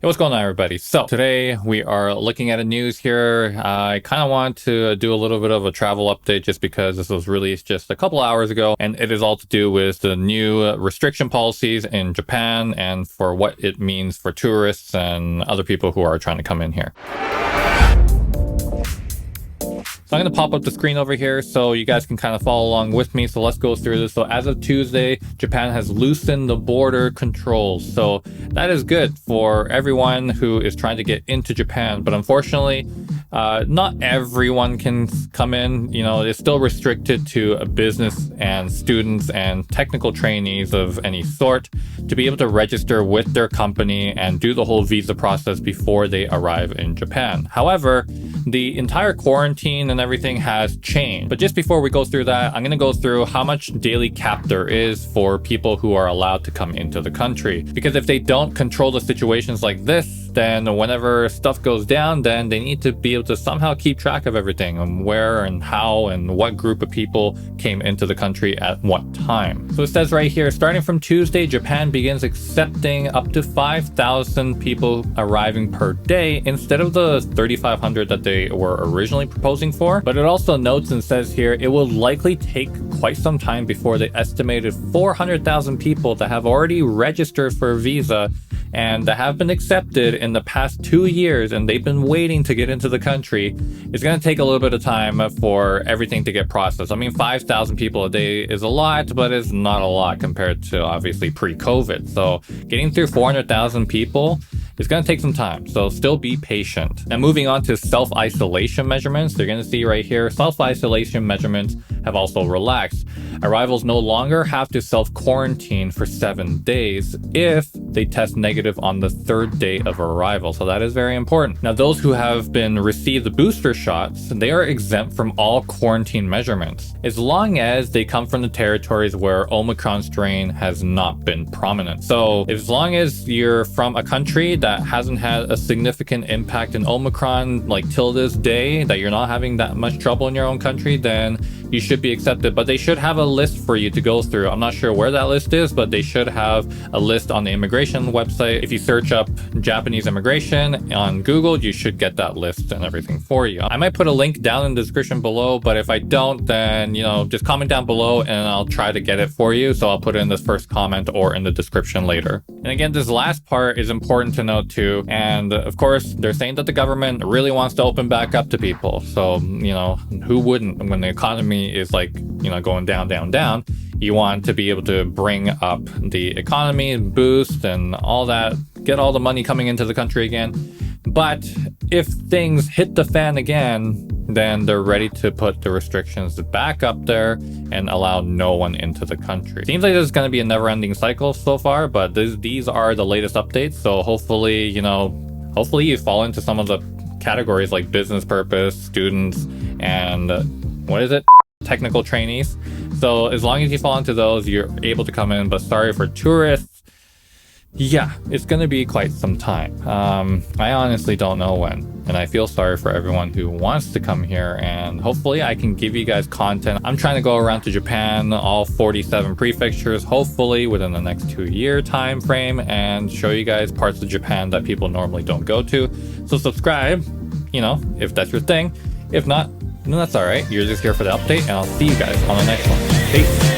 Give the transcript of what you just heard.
Hey, what's going on, everybody? So today we are looking at a news here. I kind of want to do a little bit of a travel update just because this was released just a couple hours ago, and it is all to do with the new restriction policies in Japan and for what it means for tourists and other people who are trying to come in here. So I'm going to pop up the screen over here so you guys can kind of follow along with me. So let's go through this. So as of Tuesday, Japan has loosened the border controls. So that is good for everyone who is trying to get into Japan. But unfortunately, not everyone can come in. You know, it's still restricted to a business and students and technical trainees of any sort to be able to register with their company and do the whole visa process before they arrive in Japan. However, the entire quarantine and everything has changed. But just before we go through that, I'm going to go through how much daily cap there is for people who are allowed to come into the country. Because if they don't control the situations like this, then whenever stuff goes down, then they need to be able to somehow keep track of everything and where and how and what group of people came into the country at what time. So it says right here, starting from Tuesday, Japan begins accepting up to 5,000 people arriving per day instead of the 3,500 that they were originally proposing for. But it also notes and says here, it will likely take quite some time before the estimated 400,000 people that have already registered for a visa and that have been accepted in the past 2 years and they've been waiting to get into the country. It's going to take a little bit of time for everything to get processed. I mean, 5,000 people a day is a lot, but it's not a lot compared to obviously pre-COVID. So getting through 400,000 people is going to take some time, so still be patient. Now moving on to self-isolation measurements, you're going to see right here, self-isolation measurements have also relaxed. Arrivals no longer have to self-quarantine for 7 days if they test negative on the third day of arrival. So that is very important. Now those who have been received the booster shots, they are exempt from all quarantine measurements, as long as they come from the territories where Omicron strain has not been prominent. So as long as you're from a country that hasn't had a significant impact in Omicron, like till this day, that you're not having that much trouble in your own country, then you should be accepted. But they should have a list for you to go through. I'm not sure where that list is, but they should have a list on the immigration website. If you search up Japanese immigration on Google, you should get that list and everything for you. I might put a link down in the description below, but if I don't, then, you know, just comment down below and I'll try to get it for you. So I'll put it in this first comment or in the description later. And again, this last part is important to note too. And of course, they're saying that the government really wants to open back up to people. So, you know, who wouldn't when the economy is like, you know, going down, down, down? You want to be able to bring up the economy, boost and all that, get all the money coming into the country again. But if things hit the fan again, then they're ready to put the restrictions back up there and allow no one into the country. Seems like there's going to be a never-ending cycle so far, but these are the latest updates. So hopefully, you know, hopefully you fall into some of the categories like business purpose, students, and what is it? Technical trainees. So as long as you fall into those, you're able to come in. But sorry for tourists. Yeah, it's going to be quite some time. I honestly don't know when. And I feel sorry for everyone who wants to come here. And hopefully I can give you guys content. I'm trying to go around to Japan, all 47 prefectures, hopefully within the next 2-year time frame, and show you guys parts of Japan that people normally don't go to. So subscribe, you know, if that's your thing. If not, no, that's all right. You're just here for the update, and I'll see you guys on the next one. Peace.